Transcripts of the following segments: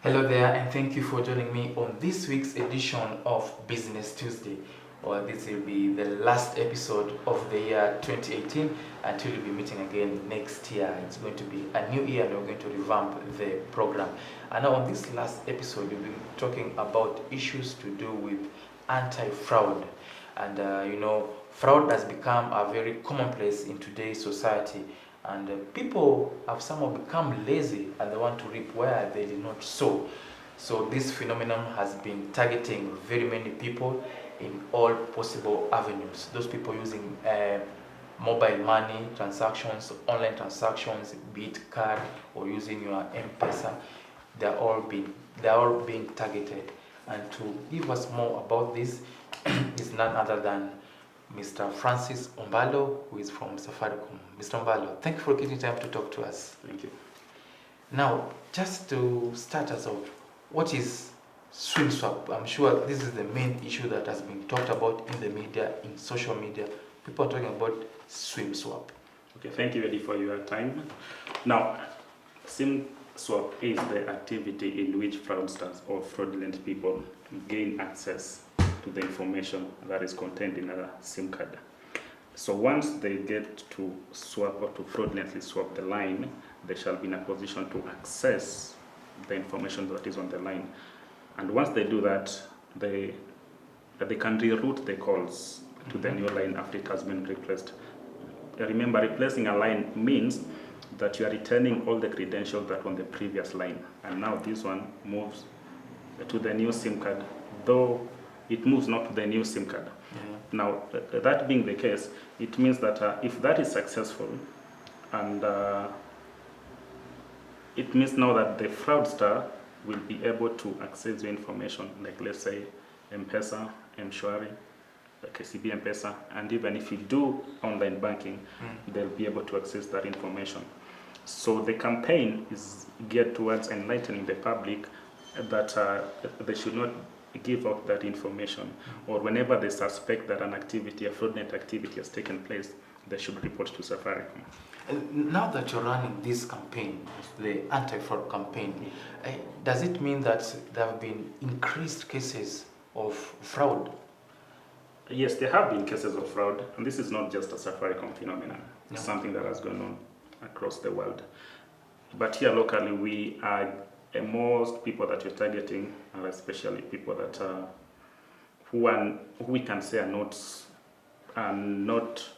Hello there, and thank you for joining me on this week's edition of Business Tuesday. Well, this will be the last episode of the year 2018 until we'll be meeting again next year. It's going to be a new year and we're going to revamp the program. And now, on this last episode, we'll be talking about issues to do with anti-fraud. And fraud has become a very commonplace in today's society. And people have somehow become lazy and they want to reap where they did not sow. So this phenomenon has been targeting very many people in all possible avenues. Those people using mobile money transactions, online transactions, be it card or using your M-Pesa, they're all being targeted. And to give us more about this is none other than Mr. Francis Ombalo, who is from Safaricom. Mr. Ombalo, thank you for getting time to talk to us. Thank you. Now, just to start us off, what is swim swap? I'm sure this is the main issue that has been talked about in the media, in social media. People are talking about swim swap. Okay, thank you, Eddy, for your time. Now, SIM swap is the activity in which fraudsters or fraudulent people gain access to the information that is contained in a SIM card. So once they get to swap or to fraudulently swap the line, they shall be in a position to access the information that is on the line. And once they do that, they can reroute the calls to the new line after it has been replaced. Remember, replacing a line means that you are returning all the credentials that were on the previous line. And now this one moves to the new SIM card, though it moves not to the new SIM card. Now, that being the case, it means that if that is successful, and it means now that the fraudster will be able to access the information, like let's say M-Pesa, M-Shwari, KCB M-Pesa, and even if you do online banking, they'll be able to access that information. So the campaign is geared towards enlightening the public that they should not give out that information, or whenever they suspect that an activity, a fraudulent activity has taken place, they should report to Safaricom. And now that you're running this campaign, the anti-fraud campaign, does it mean that there have been increased cases of fraud? Yes, there have been cases of fraud, and this is not just a Safaricom phenomenon. It's something that has gone on across the world. But here locally, we are most people that we're targeting are especially people that who we can say are not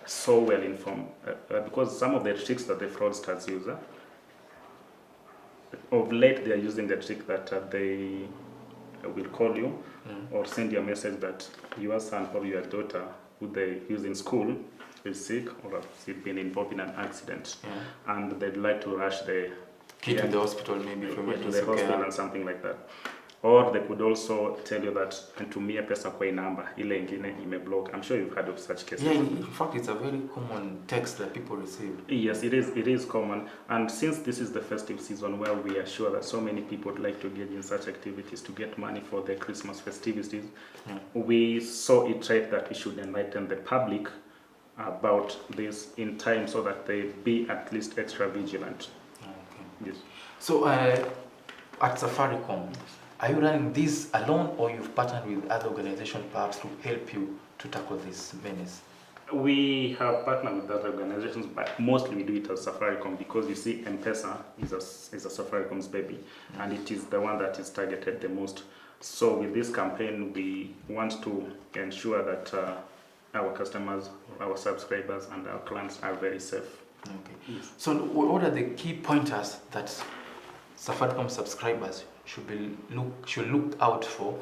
so well informed, because some of the tricks that the fraudsters use, of late they are using the trick that they will call you or send you a message that your son or your daughter, who they use in school, is sick or has been involved in an accident, and they'd like to rush the kid to the hospital, maybe for to the hospital and something like that. Or they could also tell you that ntumia pesa kwa namba ile ingine imeblock. I'm sure you've heard of such cases. Yeah, in fact, it's a very common text that people receive. Yes, it is common. And since this is the festive season where we are sure that so many people would like to engage in such activities to get money for their Christmas festivities, we saw it right that we should enlighten the public about this in time so that they be at least extra vigilant. Yes. So at Safaricom, are you running this alone, or you've partnered with other organizations perhaps to help you to tackle this menace? We have partnered with other organizations, but mostly we do it as Safaricom because you see M-Pesa is a Safaricom's baby, and it is the one that is targeted the most. So with this campaign, we want to ensure that our customers, our subscribers, and our clients are very safe. Okay. Yes. So what are the key pointers that Safaricom subscribers should look out for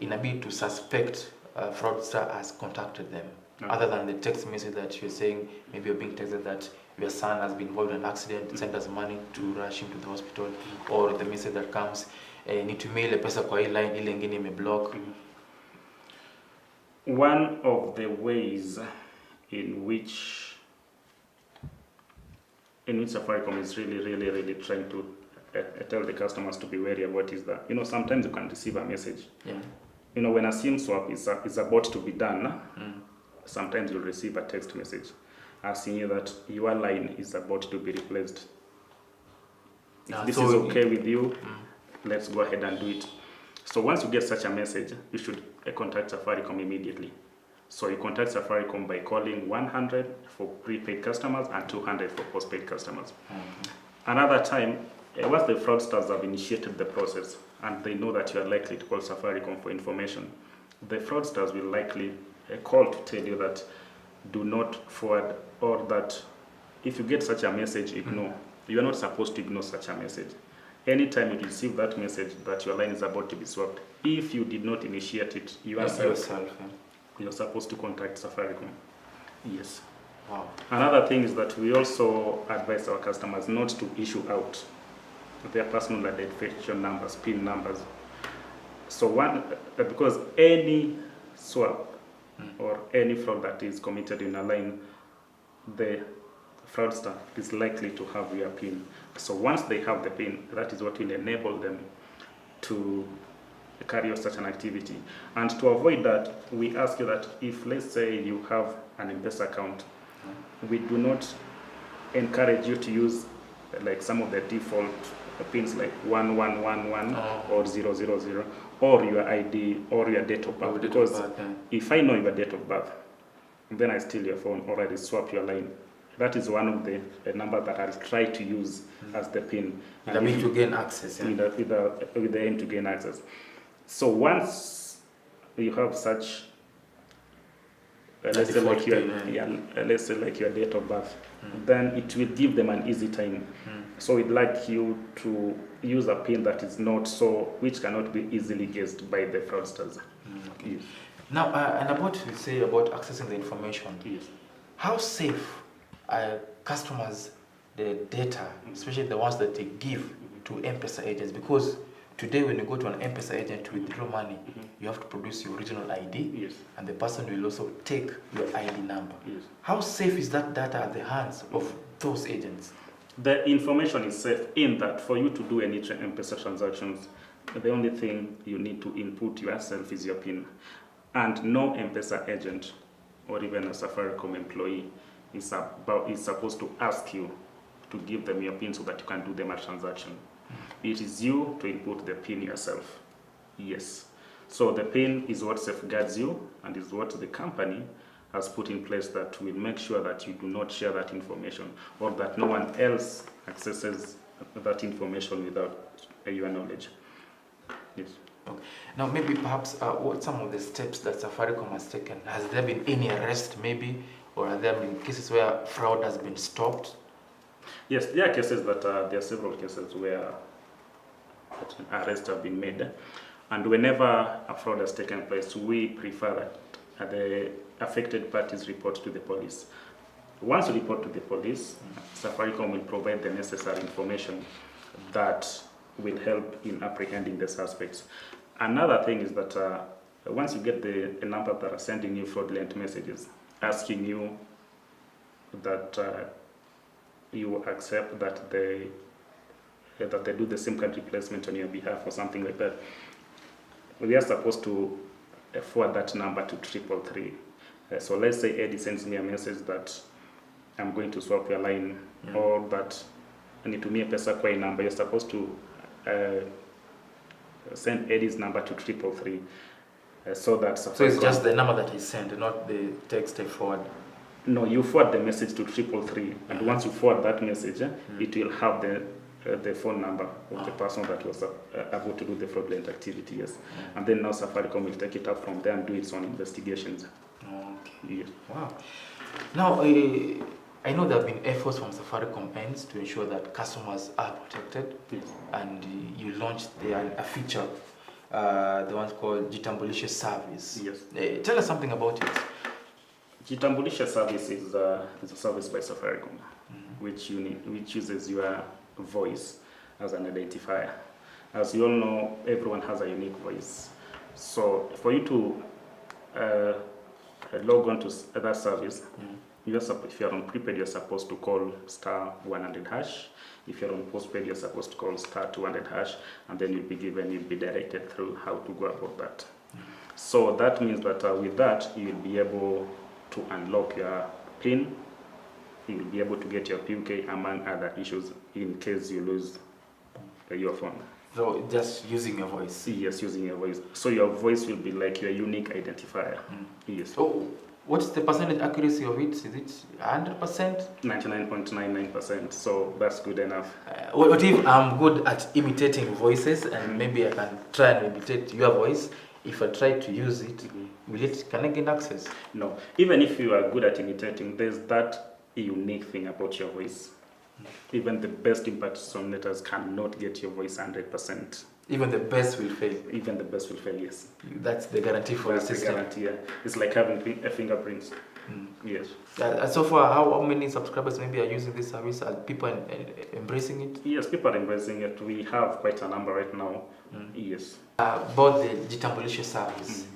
in a bid to suspect a fraudster has contacted them? Okay. Other than the text message that you're saying, maybe you're being texted that your son has been involved in an accident, send us money to rush him to the hospital, or the message that comes, need to mail a pesa kwa hii line, ile ingine imeblock. One of the ways in which Safaricom is really trying to tell the customers to be wary about is that, sometimes you can receive a message. When a SIM swap is about to be done, sometimes you'll receive a text message asking you that your line is about to be replaced. If this is okay with you, let's go ahead and do it. So once you get such a message, you should contact Safaricom immediately. So you contact Safaricom by calling 100 for prepaid customers and 200 for postpaid customers. Another time, once the fraudsters have initiated the process and they know that you are likely to call Safaricom for information, the fraudsters will likely call to tell you that do not forward, or that if you get such a message, ignore. You are not supposed to ignore such a message. Anytime you receive that message that your line is about to be swapped, if you did not initiate it yourself, you're supposed to contact Safaricom. Yes. Wow. Another thing is that we also advise our customers not to issue out their personal identification numbers, PIN numbers. So because any swap or any fraud that is committed in a line, the fraudster is likely to have your PIN. So once they have the PIN, that is what will enable them to carry out such an activity. And to avoid that, we ask you that if, let's say, you have an M-Pesa account, we do not encourage you to use like some of the default pins like 1111 or 000 or your ID or your date of birth. Because if I know your date of birth, then I steal your phone or I swap your line. That is one of the numbers that I'll try to use as the PIN. With the aim to gain access. With the aim to gain access. So once you have such, let's say like your date of birth, then it will give them an easy time. So we'd like you to use a PIN that is not so, which cannot be easily guessed by the fraudsters. Okay. Yes. Now, and about accessing the information, yes. How safe are customers the data, especially the ones that they give to M-Pesa agents? Because today when you go to an M-Pesa agent to withdraw money, you have to produce your original ID, yes. and the person will also take your ID number. Yes. How safe is that data at the hands of those agents? The information is safe in that for you to do any M-Pesa transactions, the only thing you need to input yourself is your PIN. And no M-Pesa agent or even a Safaricom employee is supposed to ask you to give them your PIN so that you can do them a transaction. It is you to input the PIN yourself. Yes. So the PIN is what safeguards you and is what the company has put in place that will make sure that you do not share that information or that no one else accesses that information without your knowledge. Yes. Okay. Now, maybe perhaps what some of the steps that Safaricom has taken? Has there been any arrest maybe, or have there been cases where fraud has been stopped? Yes, there are cases that there are several cases where arrests have been made, and whenever a fraud has taken place, we prefer that the affected parties report to the police. Once you report to the police, Safaricom will provide the necessary information that will help in apprehending the suspects. Another thing is that once you get the number that are sending you fraudulent messages, asking you that you accept that they do the SIM card replacement on your behalf or something like that, we are supposed to forward that number to 333. So let's say Eddy sends me a message that I'm going to swap your line, or that I need to me a pesa kwa number. You're supposed to send Eddy's number to 333. So that so it's just the number that is sent, not the text forward. No, you forward the message to 333, and once you forward that message, it will have the phone number of the person that was about to do the fraudulent activity. Yes, and then now Safaricom will take it up from there and do its own investigations. Okay. Yes. Wow. Now, I know there have been efforts from Safaricom ends to ensure that customers are protected, yes. And you launched a feature, the one called Jitambulishe service. Yes. Tell us something about it. Jitambulishe service is a service by Safaricom, which uses your voice as an identifier. As you all know, everyone has a unique voice. So for you to log on to that service, if you're on prepaid, you're supposed to call *100#. If you're on postpaid, you're supposed to call *200#, and then you'll be directed through how to go about that. So that means that with that, you'll be able to unlock your PIN, you'll be able to get your PUK, among other issues, in case you lose your phone. So just using your voice. Yes, using your voice. So your voice will be like your unique identifier. Yes. So what's the percentage accuracy of it? Is it 100%? 99.99%. So that's good enough. What if I'm good at imitating voices and maybe I can try and imitate your voice? If I try to use it, can I gain access? No. Even if you are good at imitating, there's that unique thing about your voice. Even the best impersonators cannot get your voice 100%. Even the best will fail. Even the best will fail, yes. That's the guarantee for That's the system. the guarantee, yeah. It's like having a fingerprint. Yes. So far, how many subscribers maybe are using this service? Are people embracing it? Yes, people are embracing it. We have quite a number right now. Yes. About the Jitambulisho service,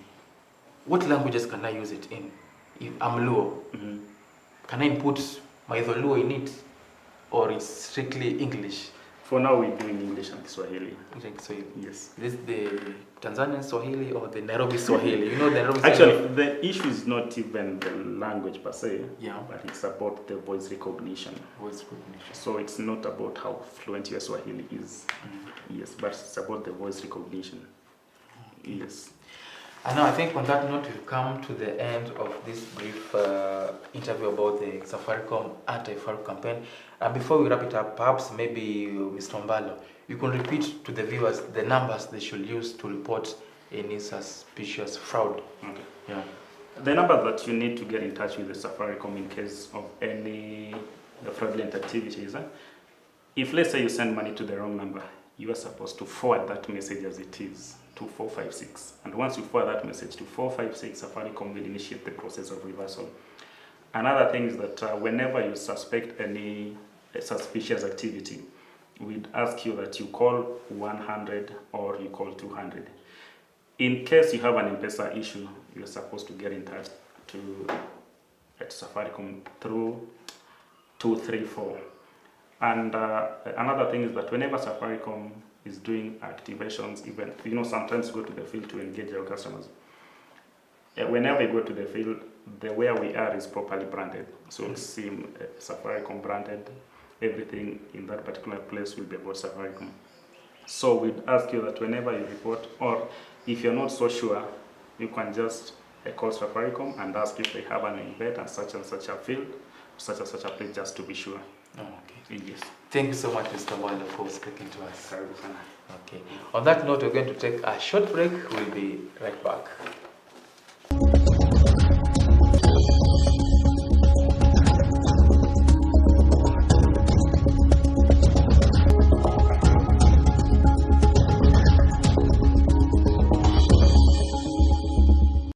what languages can I use it in? If I'm Luo, can I input my Luo in it? Or it's strictly English? For now, we're doing English and Swahili. Swahili. Yes. Is this the Tanzanian Swahili or the Nairobi Swahili? You know the Nairobi Actually, Swahili? the issue is not even the language per se, but it's about the voice recognition. Voice recognition. So it's not about how fluent your Swahili is. Yes, but it's about the voice recognition. Yes. And now I think on that note, we've come to the end of this brief interview about the Safaricom anti-fraud campaign. And before we wrap it up, perhaps maybe Mr. Mbalo, you can repeat to the viewers the numbers they should use to report any suspicious fraud. Okay. Yeah. The number that you need to get in touch with the Safaricom in case of any fraudulent activities. If let's say you send money to the wrong number, you are supposed to forward that message as it is to 456. And once you forward that message to 456, Safaricom will initiate the process of reversal. Another thing is that whenever you suspect any suspicious activity, we'd ask you that you call 100 or you call 200. In case you have an M-Pesa issue, you're supposed to get in touch at Safaricom through 234. And another thing is that whenever Safaricom is doing activations, even, sometimes go to the field to engage our customers. Whenever you go to the field, the where we are is properly branded. So it's Safaricom branded. Everything in that particular place will be about Safaricom. So we'd ask you that whenever you report, or if you're not so sure, you can just call Safaricom and ask if they have an embed and such a field, such and such a place, just to be sure. Oh, okay. Yes. Thank you so much, Mr. Wanda, for speaking to us. Okay. On that note, we're going to take a short break. We'll be right back.